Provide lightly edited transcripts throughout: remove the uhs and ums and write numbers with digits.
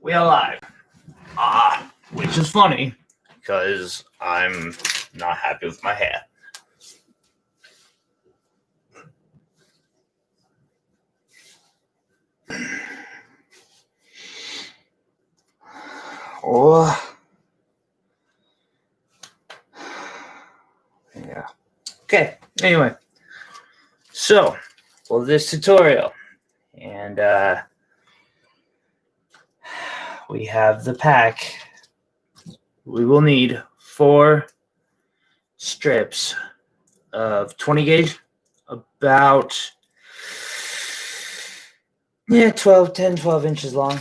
We are live. Which is funny because I'm not happy with my hair. Oh, yeah. Okay. Anyway, so for this tutorial, and we have the pack. We will need 4 strips of 20 gauge, about 12 inches long,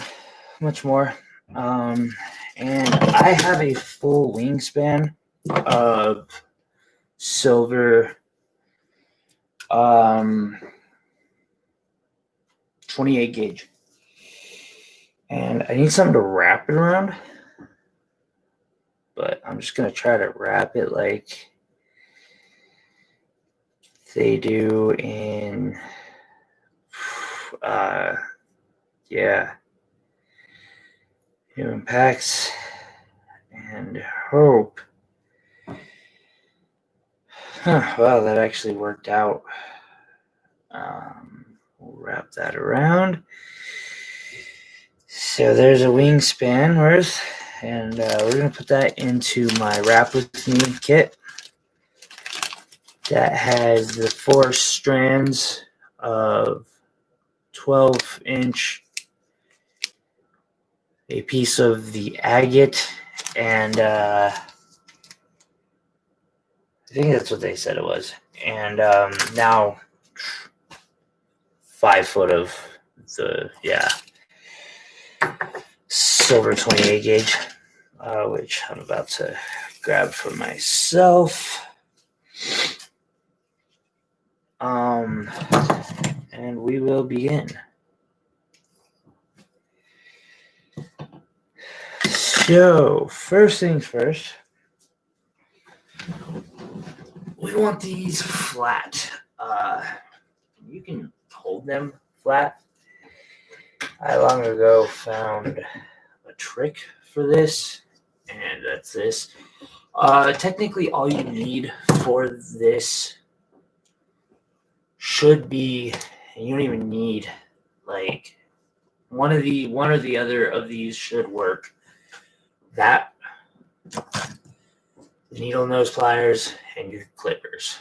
much more. And I have a full wingspan of silver 28 gauge. And I need something to wrap it around. But I'm just going to try to wrap it like they do in, human packs, and hope. Well, that actually worked out. We'll wrap that around. So there's a wingspan worth, and we're going to put that into my Wrap With Me kit. That has the 4 strands of 12-inch, a piece of the agate, and I think that's what they said it was. And now 5 foot of the, silver 28 gauge, which I'm about to grab for myself. And we will begin. So, first things first, we want these flat. You can hold them flat. I long ago found a trick for this, and that's this. Technically, all you need for this should be, you don't even need, like, one or the other of these should work. That, the needle nose pliers, and your clippers.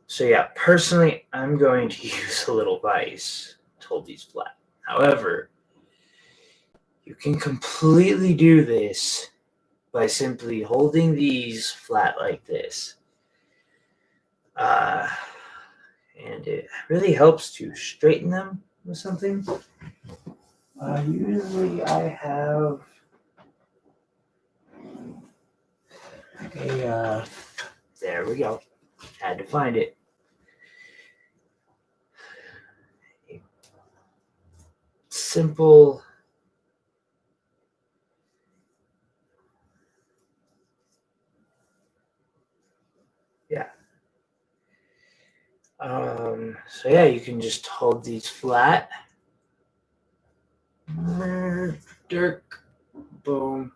So yeah, personally, I'm going to use a little vise to hold these flat. However, you can completely do this by simply holding these flat like this. And it really helps to straighten them with something. Usually I have there we go. Had to find it. A simple so yeah, you can just hold these flat. Dirk. Boom.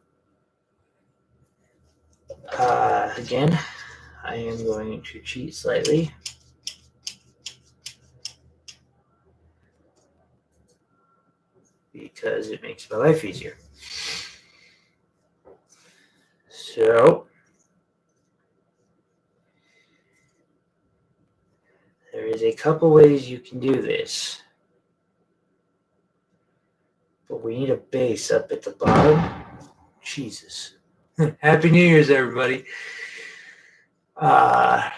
Again, I am going to cheat slightly. Because it makes my life easier. So, there is a couple ways you can do this. But we need a base up at the bottom. Jesus. Happy New Year's, everybody. And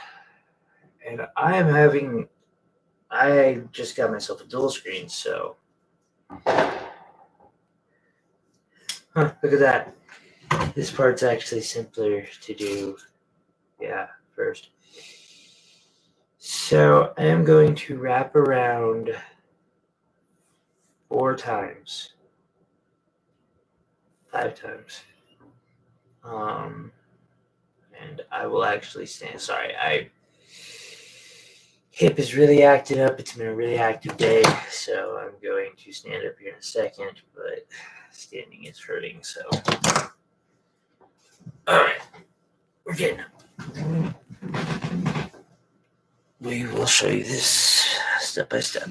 I just got myself a dual screen, so. Look at that. This part's actually simpler to do, first. So I am going to wrap around 4 times. 5 times. And I will actually stand. Sorry, I hip is really acting up. It's been a really active day, so I'm going to stand up here in a second, but standing is hurting, so. Alright, we're getting up. We will show you this step by step.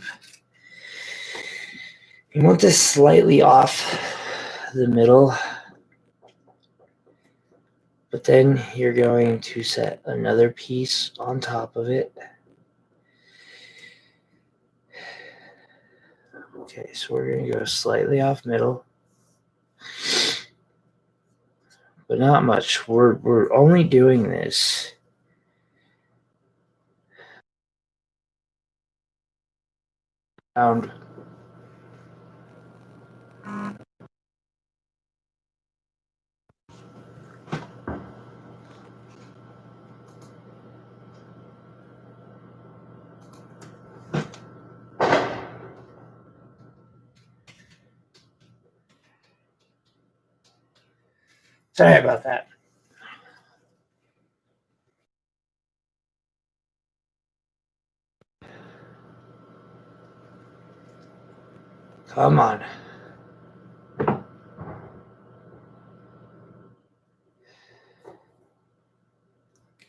You want this slightly off the middle, but then you're going to set another piece on top of it. Okay, so we're going to go slightly off middle, but not much. We're only doing this around Sorry about that. Come on.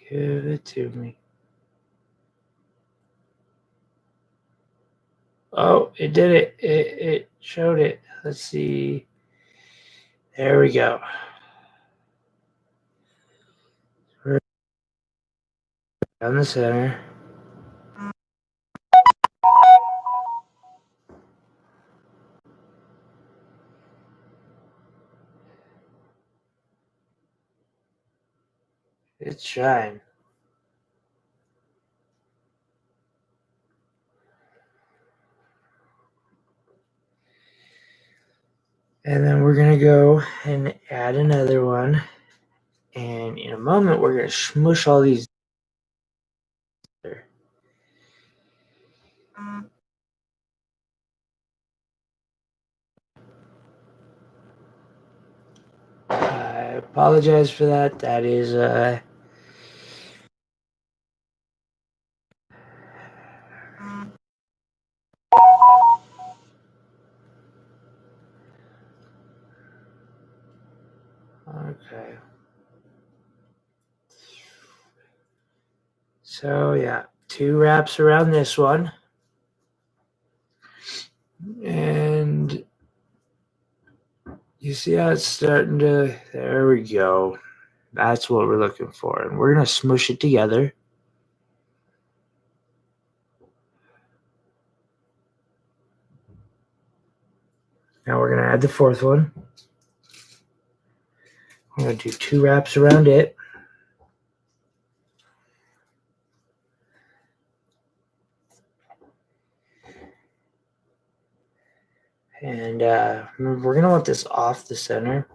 Give it to me. Oh, it did it. It showed it. Let's see. There we go. Down the center. It's shine. And then we're going to go and add another one. And in a moment, we're going to smush all these together. I apologize for that. That is okay. So yeah, 2 wraps around this one. And you see how it's starting to, there we go. That's what we're looking for. And we're going to smush it together. Now we're going to add the 4th one. I'm going to do 2 wraps around it. And we're going to want this off the center.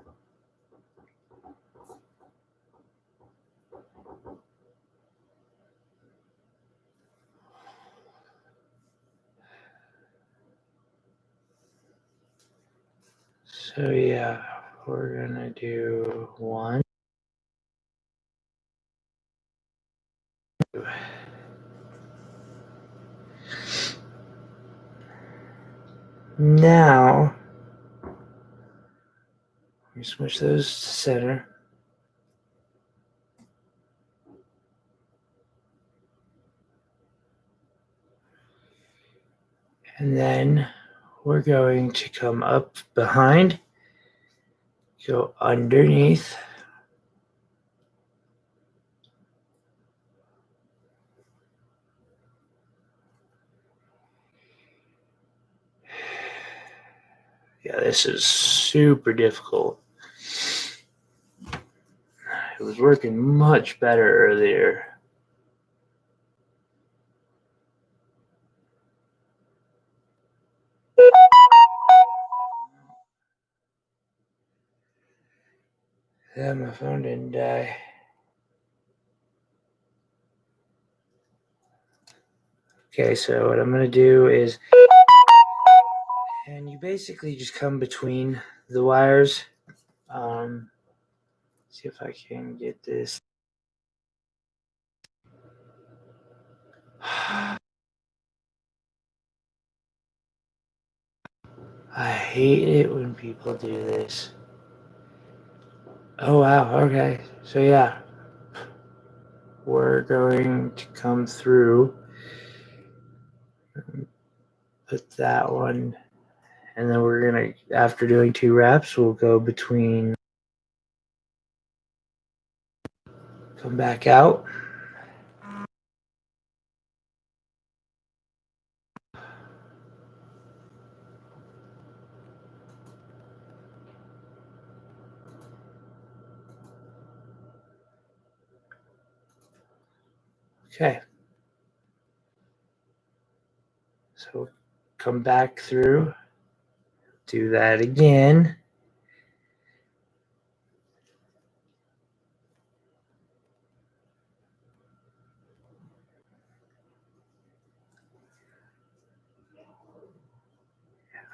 So yeah, we're going to do 1. Now, we switch those to center. And then we're going to come up behind, go underneath. Yeah, this is super difficult. It was working much better earlier. Yeah, my phone didn't die. Okay, so what I'm going to do is, and you basically just come between the wires. See if I can get this. I hate it when people do this. Oh, wow. Okay. So, yeah. We're going to come through. Put that one. And then we're going to, after doing 2 wraps, we'll go between. Come back out. Okay. So come back through. Do that again.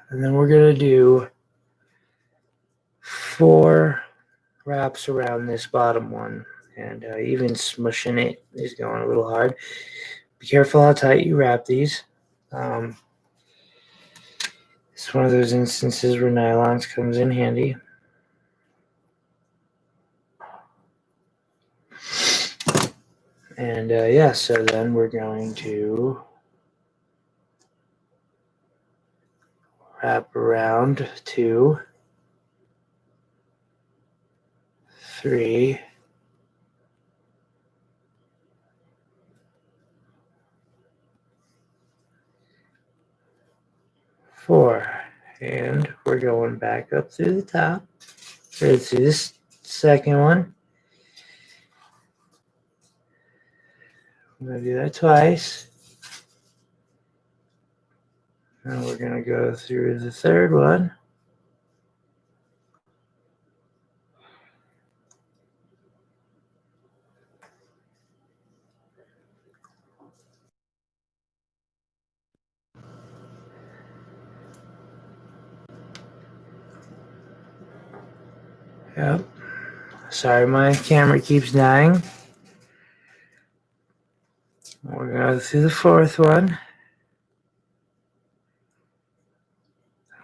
And then we're going to do 4 wraps around this bottom one. And even smushing it is going a little hard. Be careful how tight you wrap these. It's one of those instances where nylons comes in handy. And yeah, so then we're going to wrap around 2, 3, 4. And we're going back up through the top. Right through this second one. I'm going to do that twice. And we're going to go through the third one. Yep. Sorry, my camera keeps dying. We're going to go through the fourth one.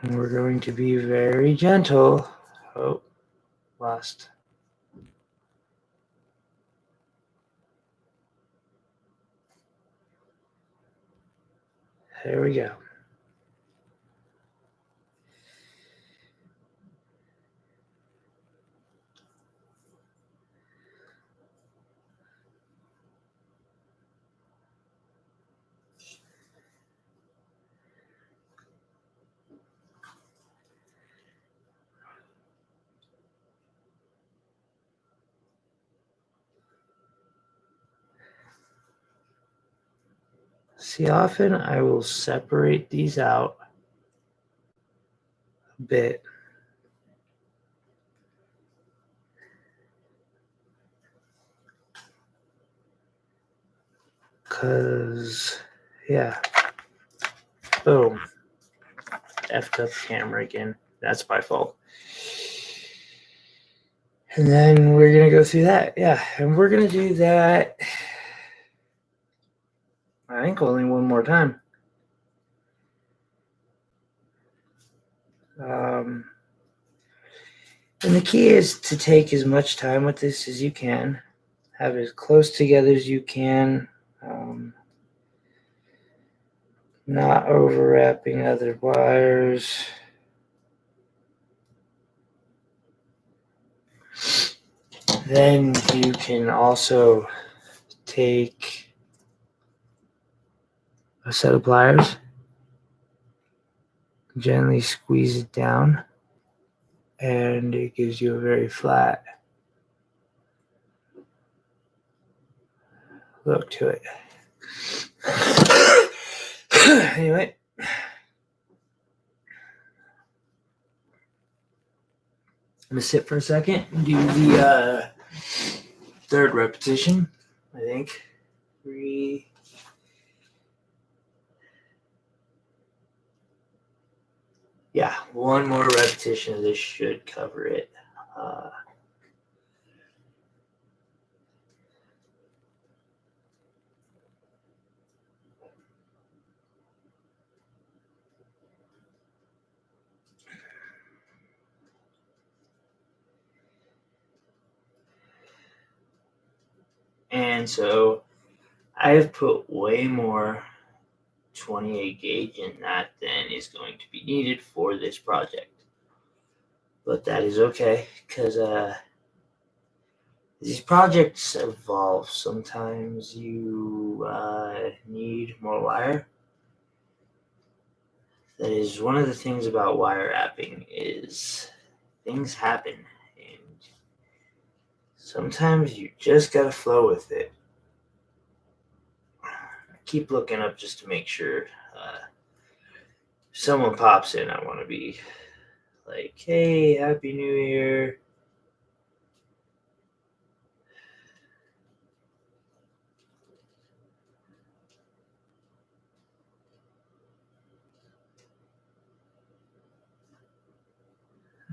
And we're going to be very gentle. Oh, lost. There we go. See, often I will separate these out a bit. Because, yeah. Boom. Effed up camera again. That's my fault. And then we're going to go through that. Yeah. And we're going to do that, I think, only one more time. And the key is to take as much time with this as you can. Have it as close together as you can. Not overwrapping other wires. Then you can also take a set of pliers, gently squeeze it down, and it gives you a very flat look to it. Anyway, I'm gonna sit for a second and do the third repetition. I think 3. Yeah, one more repetition of this should cover it. design, so I have put way more 28 gauge in that than is going to be needed for this project. But that is okay, because these projects evolve. Sometimes you need more wire. That is one of the things about wire wrapping is things happen, and sometimes you just gotta flow with it. Keep looking up just to make sure if someone pops in, I want to be like, hey, Happy New Year.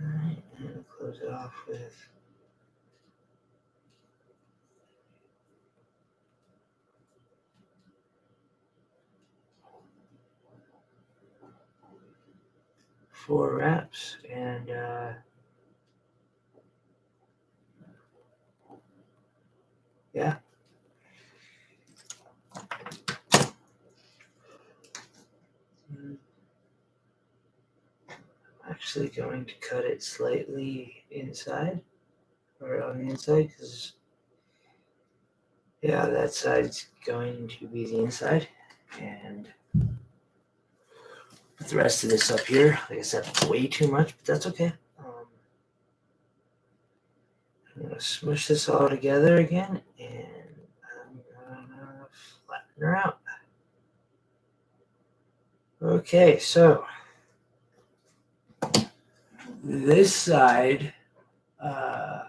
Alright, and close it off with 4 wraps, and yeah. I'm actually going to cut it slightly inside, or on the inside, because yeah, that side's going to be the inside, and put the rest of this up here. Like I said, way too much, but that's okay. I'm going to smush this all together again, and I'm going to flatten her out. Okay, so this side, the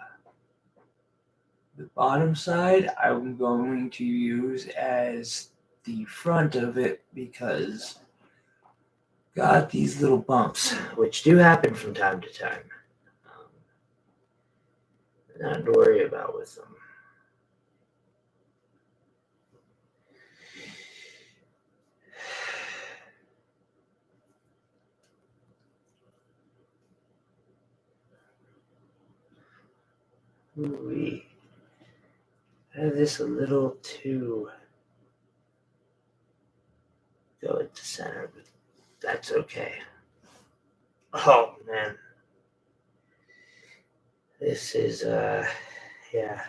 bottom side, I'm going to use as the front of it because got these little bumps, which do happen from time to time. Nothing to worry about with them. Ooh-wee. I have this a little too go at the center, but that's okay. Oh man. This is yeah.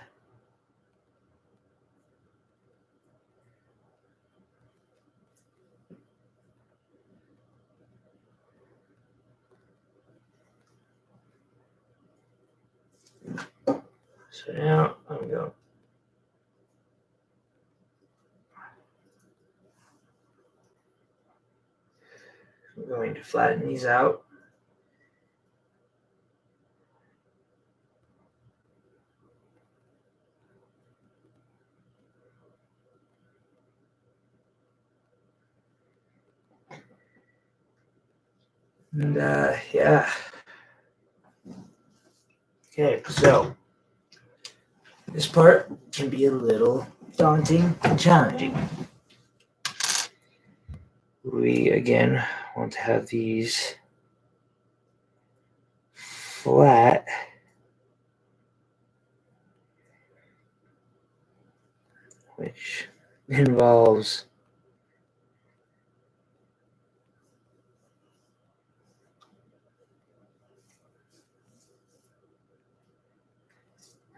So now I'm going to flatten these out. And yeah. Okay, so this part can be a little daunting and challenging. We again want to have these flat, which involves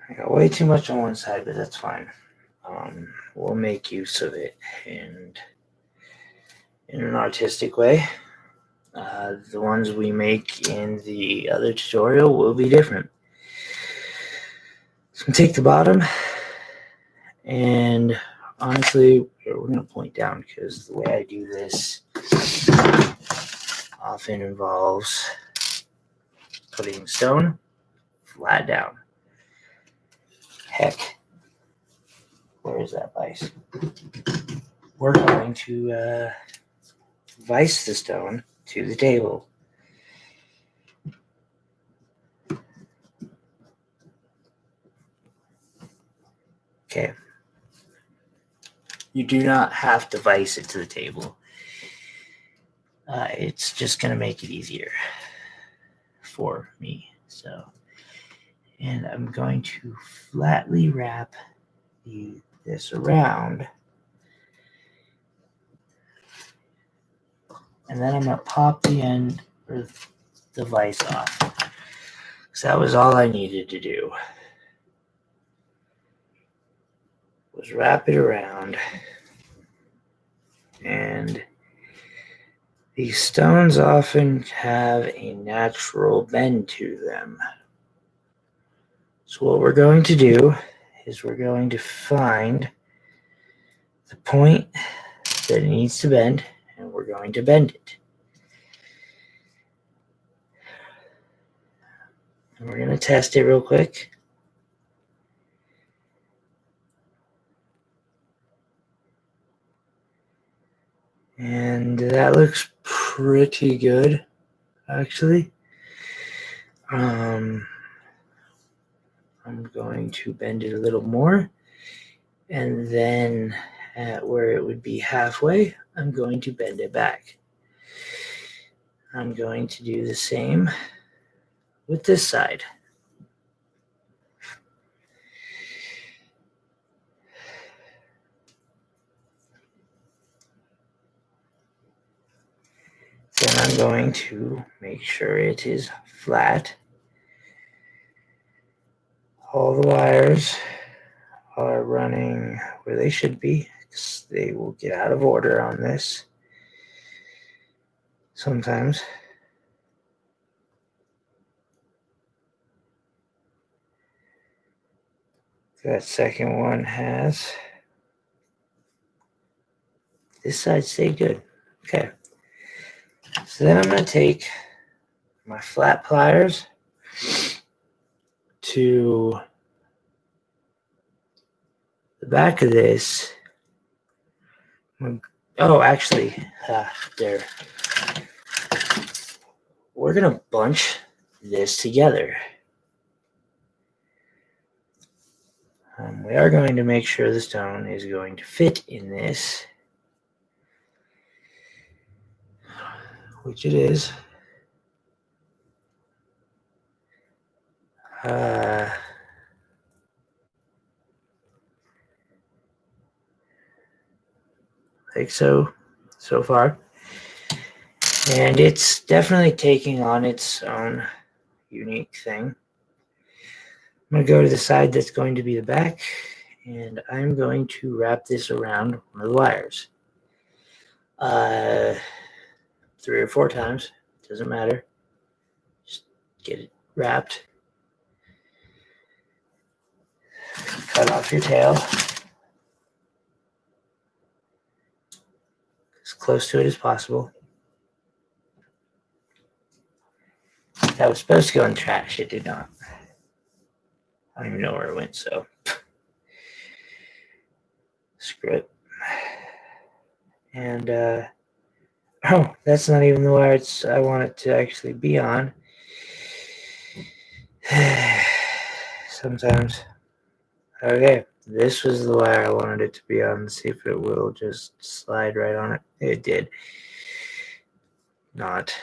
I got way too much on one side, but that's fine. We'll make use of it and in an artistic way. The ones we make in the other tutorial will be different. So I'm gonna take the bottom, and honestly, we're gonna point down because the way I do this often involves putting stone flat down. Heck, where is that vise? We're going to vise the stone to the table. Okay. You do not have to vise it to the table. It's just going to make it easier for me. So, and I'm going to flatly wrap the this around. And then I'm going to pop the end or the vise off. So that was all I needed to do. Was wrap it around. And these stones often have a natural bend to them. So what we're going to do is we're going to find the point that it needs to bend, and we're going to bend it. And we're going to test it real quick. And that looks pretty good, actually. I'm going to bend it a little more, and then at where it would be halfway, I'm going to bend it back. I'm going to do the same with this side. Then I'm going to make sure it is flat. All the wires are running where they should be, because they will get out of order on this sometimes. That second one has. This side stayed good. Okay. So then I'm going to take my flat pliers to the back of this. Oh, actually, there. We're going to bunch this together. We are going to make sure the stone is going to fit in this, which it is. Like so far. And it's definitely taking on its own unique thing. I'm going to go to the side that's going to be the back, and I'm going to wrap this around one of the wires. 3 or 4 times, doesn't matter. Just get it wrapped. Cut off your tail. As close to it as possible. That was supposed to go in the trash. It did not. I don't even know where it went, so screw it. And oh, that's not even the wire I want it to actually be on. Sometimes. Okay, this was the wire I wanted it to be on. Let's see if it will just slide right on it. It did not.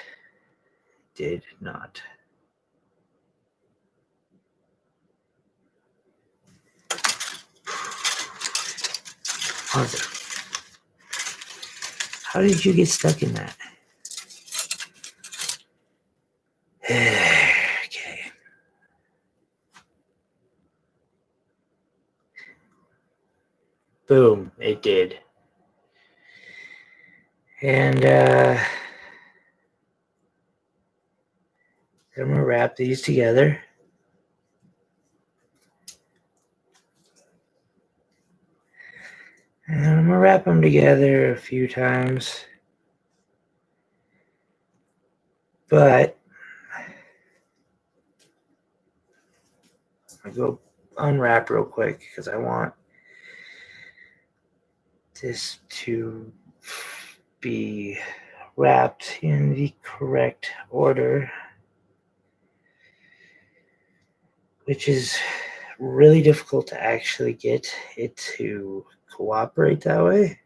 Did not. Mother. How did you get stuck in that? Okay. Boom, it did. And then I'm going to wrap these together. And I'm going to wrap them together a few times. But I'll go unwrap real quick because I want this to be wrapped in the correct order, which is really difficult to actually get it to cooperate that way.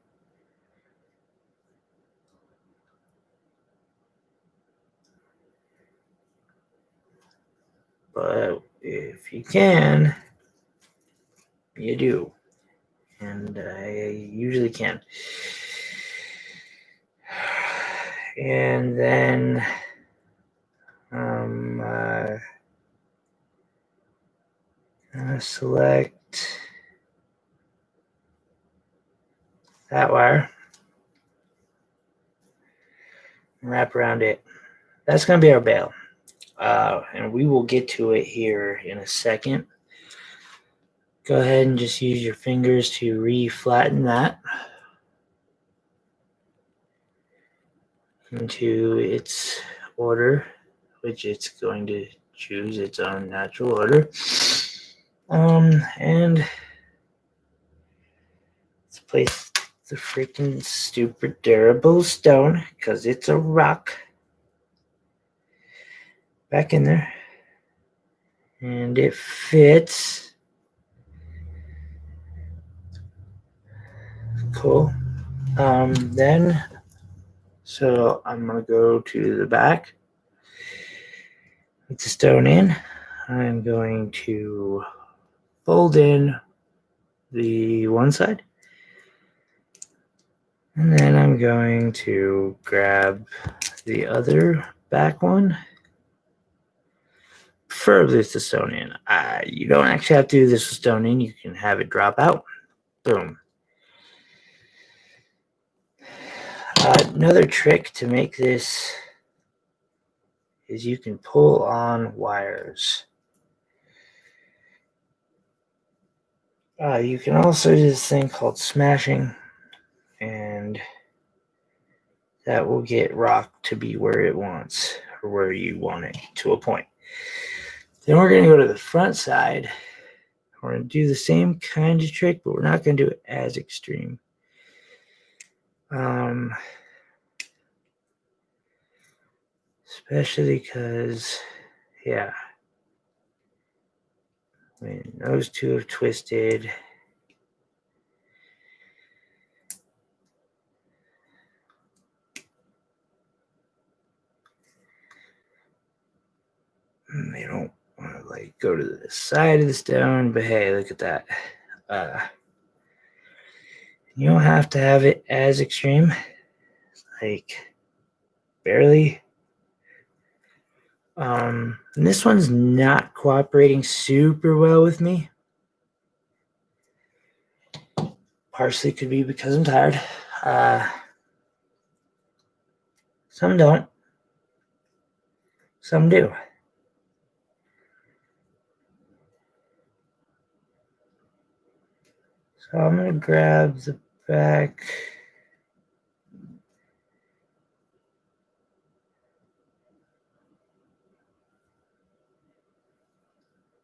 But if you can, you do. and I usually can. And then select that wire, wrap around it. That's going to be our bail, and we will get to it here in a second. Go ahead and just use your fingers to re-flatten that into its order, which it's going to choose its own natural order. And let's place the freaking stupid durable stone, because it's a rock, back in there. And it fits. Cool. Then, so I'm going to go to the back, put the stone in. I'm going to fold in the one side, and then I'm going to grab the other back one, preferably with the stone in. You don't actually have to do this with stone in. You can have it drop out. Boom. Another trick to make this is you can pull on wires. You can also do this thing called smashing, and that will get rock to be where it wants, or where you want it, to a point. Then we're going to go to the front side. We're going to do the same kind of trick, but we're not going to do it as extreme. Especially because, yeah, when those two have twisted, they don't want to like go to the side of the stone, but hey, look at that. You don't have to have it as extreme, like barely. And this one's not cooperating super well with me. Partially could be because I'm tired. Some don't. Some do. So I'm going to grab the back.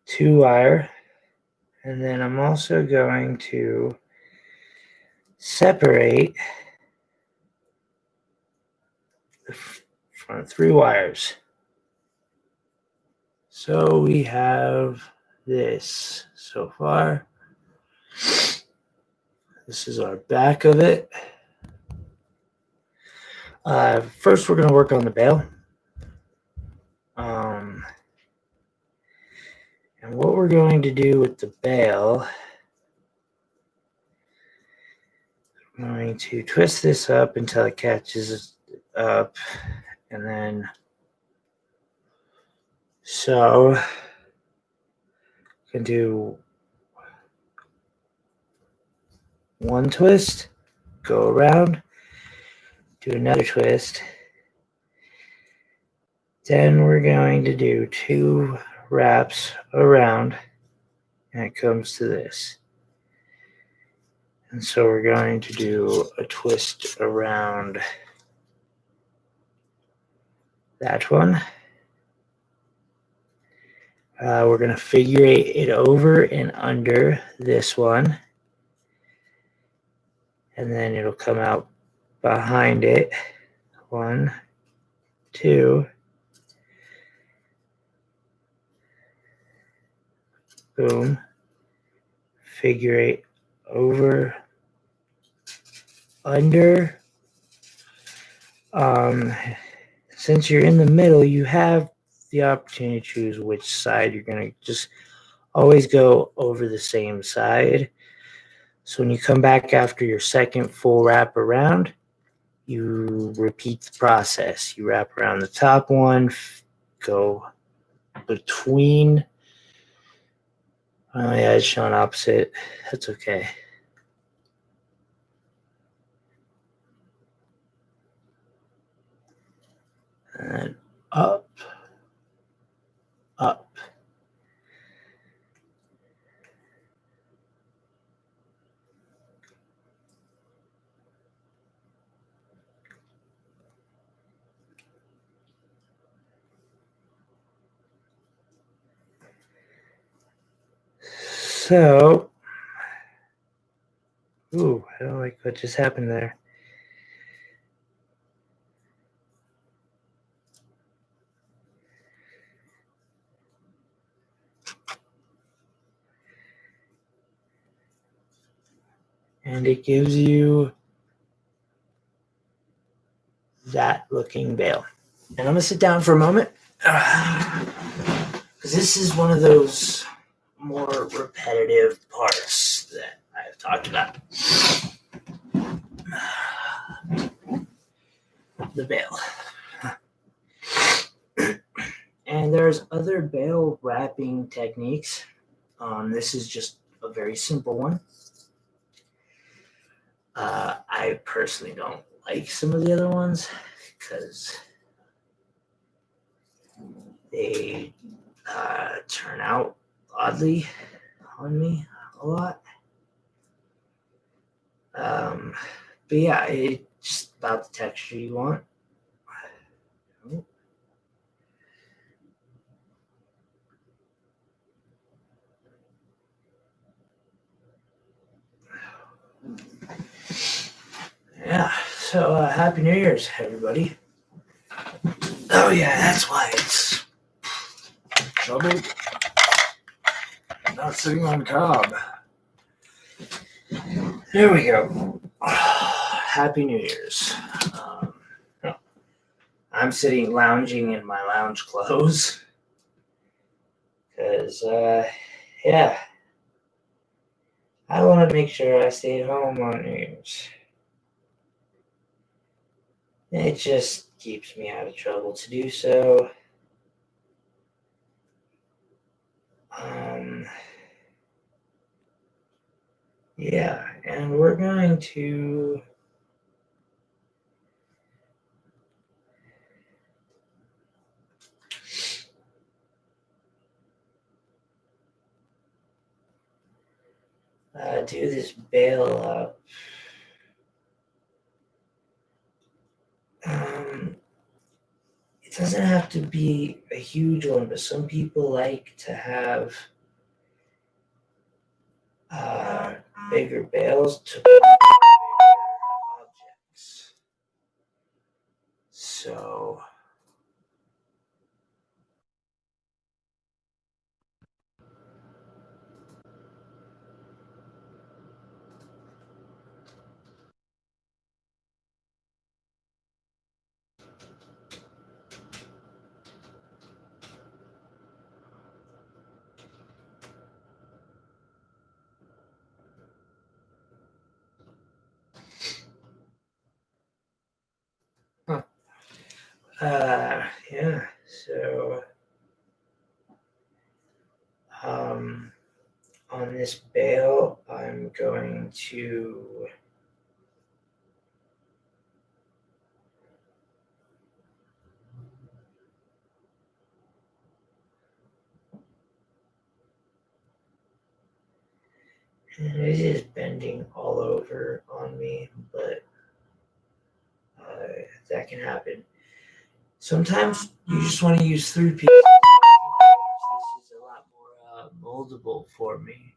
Two wire. And then I'm also going to separate the front three wires. So we have this so far. This is our back of it. First, we're going to work on the bail. And what we're going to do with the bail, I'm going to twist this up until it catches up, and then so I can do one twist, go around, do another twist. Then we're going to do two wraps around, and it comes to this. And so we're going to do a twist around that one. We're going to figure it over and under this one. And then it'll come out behind it. 1, 2. Boom. Figure 8 over, under. Since you're in the middle, you have the opportunity to choose which side you're going to just always go over the same side. So when you come back after your second full wrap around, you repeat the process. You wrap around the top one, go between. Oh yeah, it's showing opposite. That's okay. And up, up. So, ooh, I don't like what just happened there. And it gives you that looking bail. And I'm going to sit down for a moment because this is one of those more repetitive parts that I've talked about. The bail. And there's other bail wrapping techniques. This is just a very simple one. I personally don't like some of the other ones because they turn out oddly on me a lot. But yeah, it's just about the texture you want. Yeah, so Happy New Year's, everybody. Oh yeah, that's why it's trouble not sitting on cob. There we go. Happy New Year's. I'm sitting lounging in my lounge clothes because, yeah, I wanted to make sure I stayed home on New Year's. It just keeps me out of trouble to do so. Yeah, and we're going to do this bail up. It doesn't have to be a huge one, but some people like to have bigger bails to put bigger objects. So yeah, so on this bail, I'm going to and it is bending all over on me, but that can happen. Sometimes you just want to use 3 pieces. This is a lot more moldable for me.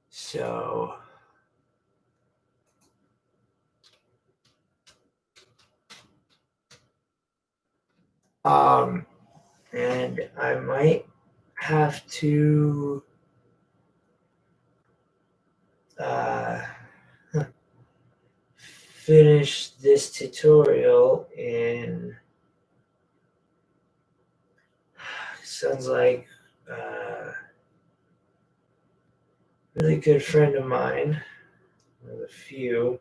So, and I might have to finish this tutorial in sounds like really good friend of mine, one of the few,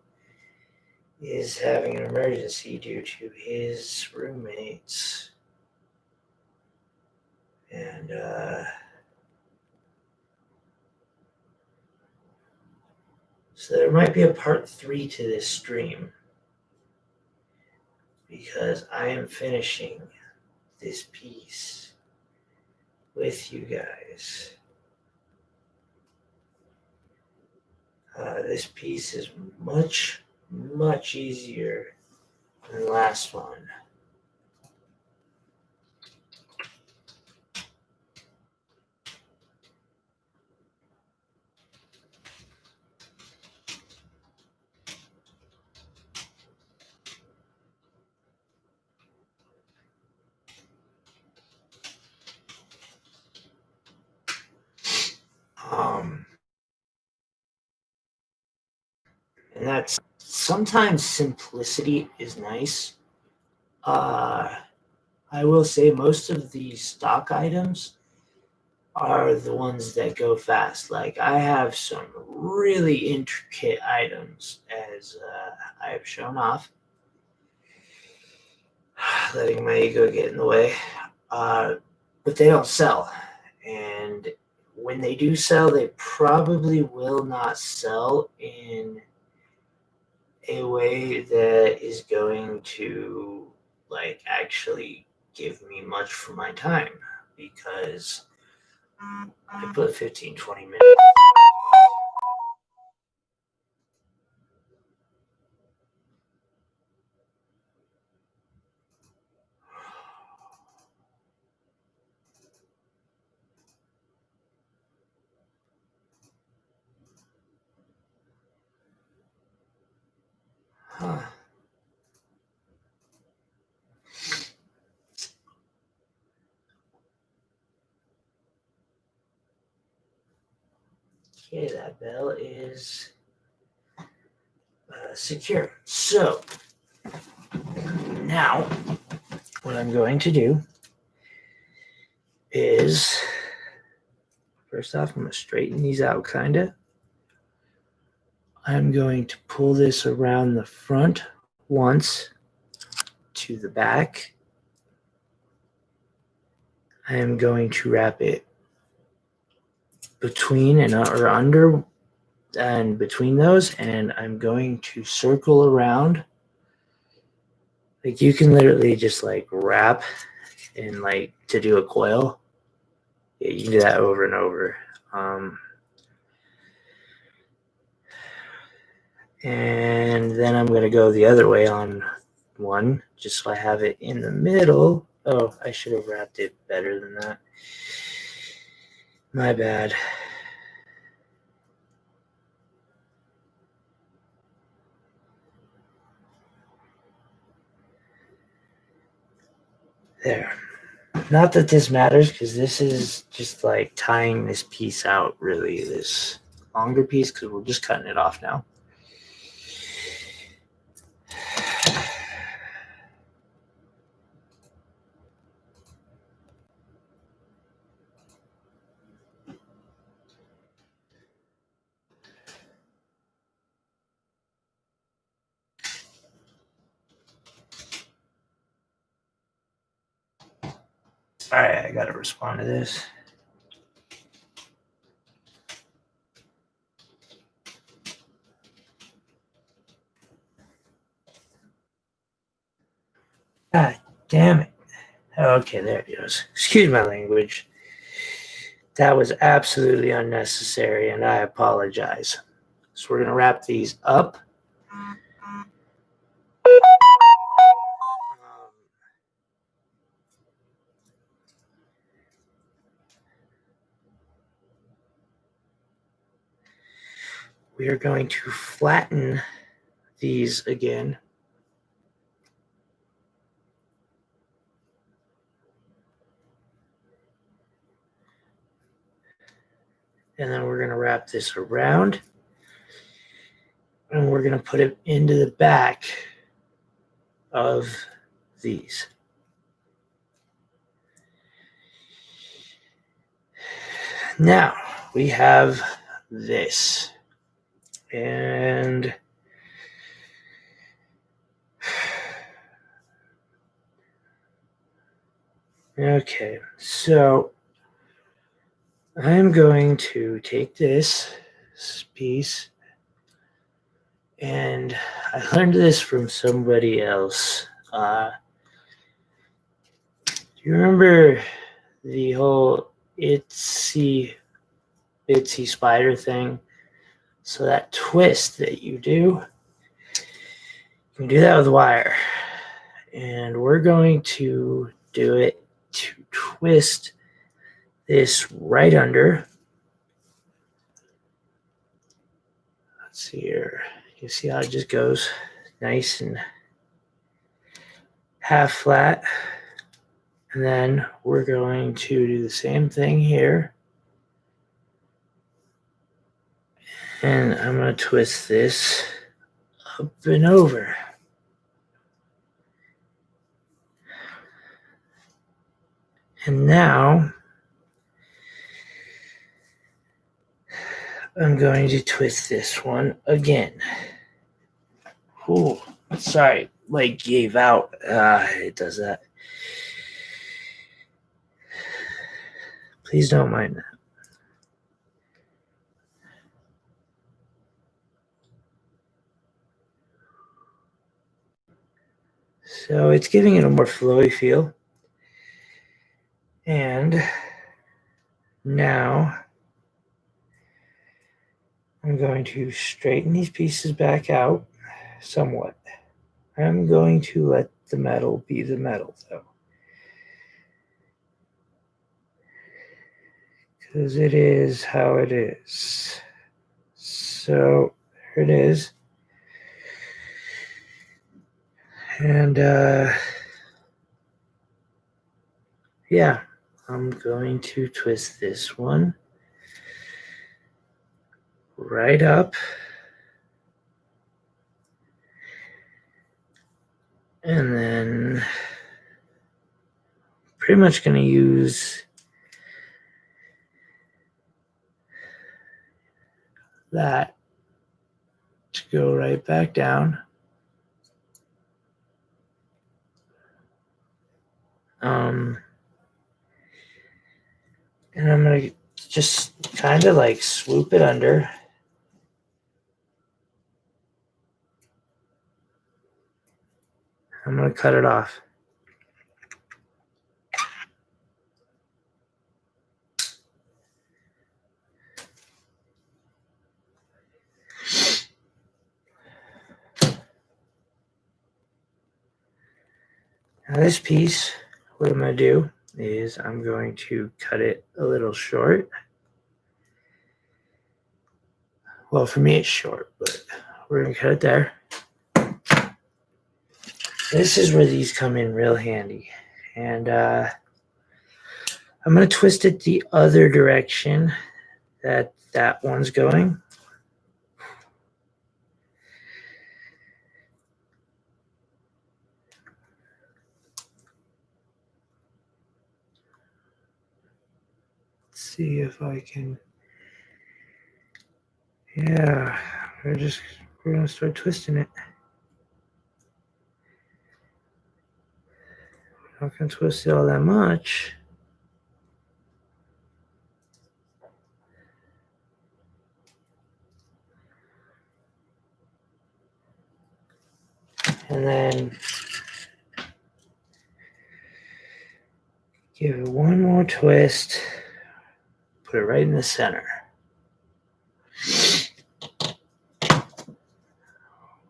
is having an emergency due to his roommates. And so there might be a part 3 to this stream because I am finishing this piece with you guys. This piece is much, much easier than the last one. And that's sometimes simplicity is nice. I will say most of the stock items are the ones that go fast. Like I have some really intricate items, as I have shown off, letting my ego get in the way. But they don't sell, and when they do sell, they probably will not sell in a way that is going to like actually give me much for my time because I put 15-20 minutes. Huh. Okay, that bell is secure. So now what I'm going to do is first off, I'm going to straighten these out kind of. I'm going to pull this around the front once to the back. I am going to wrap it between and or under and between those, and I'm going to circle around. Like you can literally just like wrap and like to do a coil. Yeah, you can do that over and over. And then I'm going to go the other way on one, just so I have it in the middle. Oh, I should have wrapped it better than that. My bad. There. Not that this matters, because this is just like tying this piece out, really, this longer piece, because we're just cutting it off now. All right, I got to respond to this. God damn it. Okay, there it goes. Excuse my language. That was absolutely unnecessary, and I apologize. So we're going to wrap these up. We are going to flatten these again. And then we're going to wrap this around. And we're going to put it into the back of these. Now we have this. And okay, so I'm going to take this piece, and I learned this from somebody else. Do you remember the whole itsy bitsy spider thing? So that twist that you can do that with wire. And we're going to do it to twist this right under. Let's see here. You see how it just goes nice and half flat. And then we're going to do the same thing here. And I'm going to twist this up and over. And now I'm going to twist this one again. Ooh, sorry, leg gave out. It does that. Please don't mind that. So it's giving it a more flowy feel. And now I'm going to straighten these pieces back out somewhat. I'm going to let the metal be the metal, though, because it is how it is. So there it is. And yeah, I'm going to twist this one right up. And then pretty much going to use that to go right back down. And I'm going to just kind of like swoop it under. I'm going to cut it off. Now this piece, what I'm going to do is I'm going to cut it a little short. Well, for me it's short, but we're going to cut it there. This is where these come in real handy. And I'm going to twist it the other direction that one's going. Let's see if I can. Yeah, we're going to start twisting it. We're not going to twist it all that much. And then give it one more twist. Put it right in the center.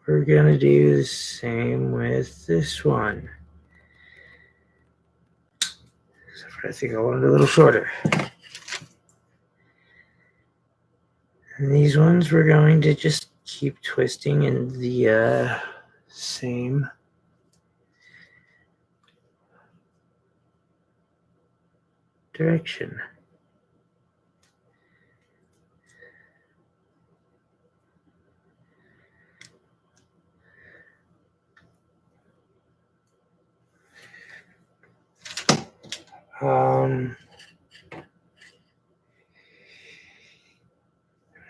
We're going to do the same with this one. Except for I think I want it a little shorter. And these ones we're going to just keep twisting in the same direction.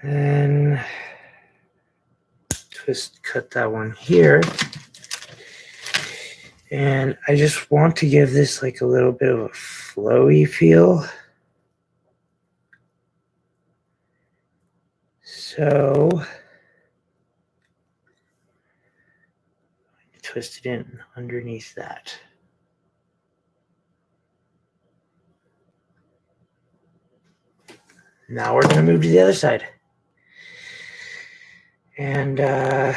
And cut that one here. And I just want to give this like a little bit of a flowy feel. So twist it in underneath that. Now we're going to move to the other side. And so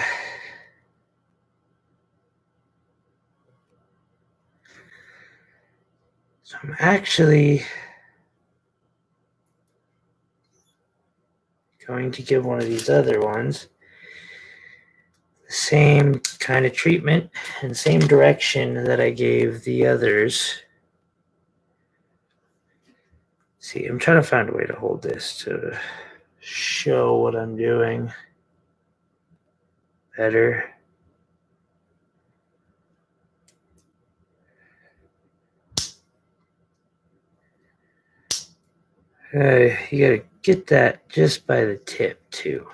I'm actually going to give one of these other ones the same kind of treatment and same direction that I gave the others. See, I'm trying to find a way to hold this to show what I'm doing better. You gotta get that just by the tip too.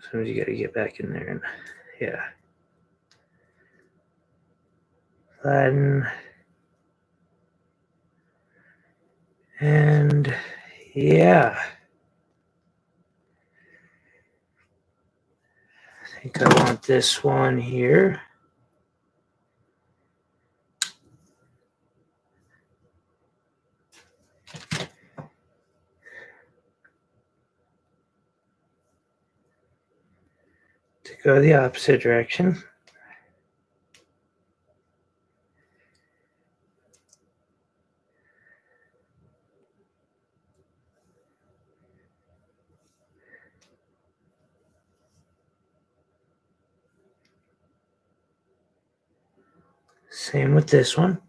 Sometimes you gotta get back in there and yeah. Flatten. And yeah. I think I want this one here. To go the opposite direction. Same with this one.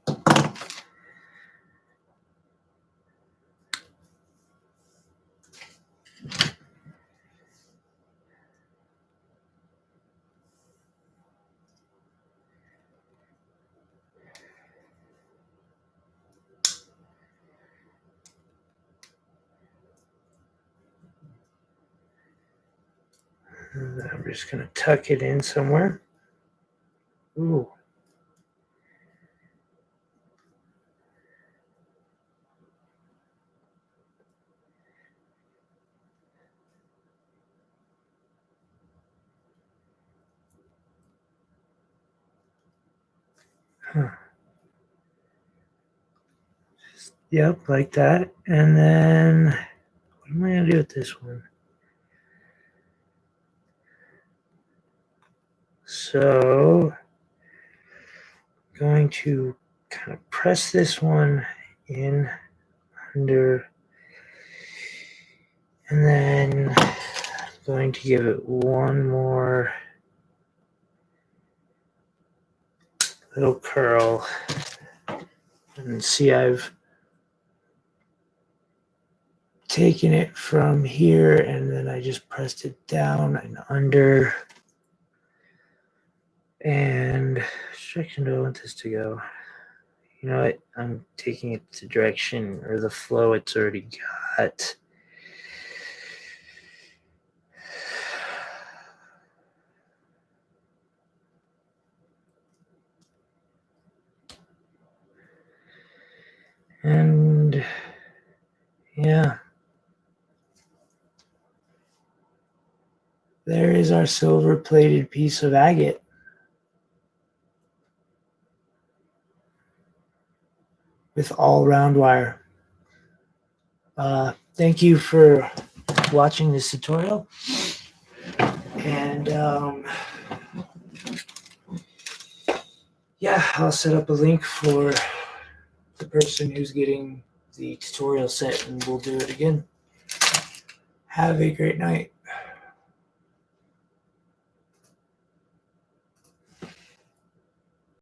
And I'm just going to tuck it in somewhere. Ooh. Huh. Yep, like that. And then what am I going to do with this one? So I'm going to kind of press this one in under, and then I'm going to give it one more little curl. And see, I've taken it from here and then I just pressed it down and under. And which direction do I want this to go? You know what? I'm taking it to direction or the flow it's already got. And yeah, there is our silver plated piece of agate. With all round wire. Thank you for watching this tutorial. And yeah, I'll set up a link for the person who's getting the tutorial set and we'll do it again. Have a great night.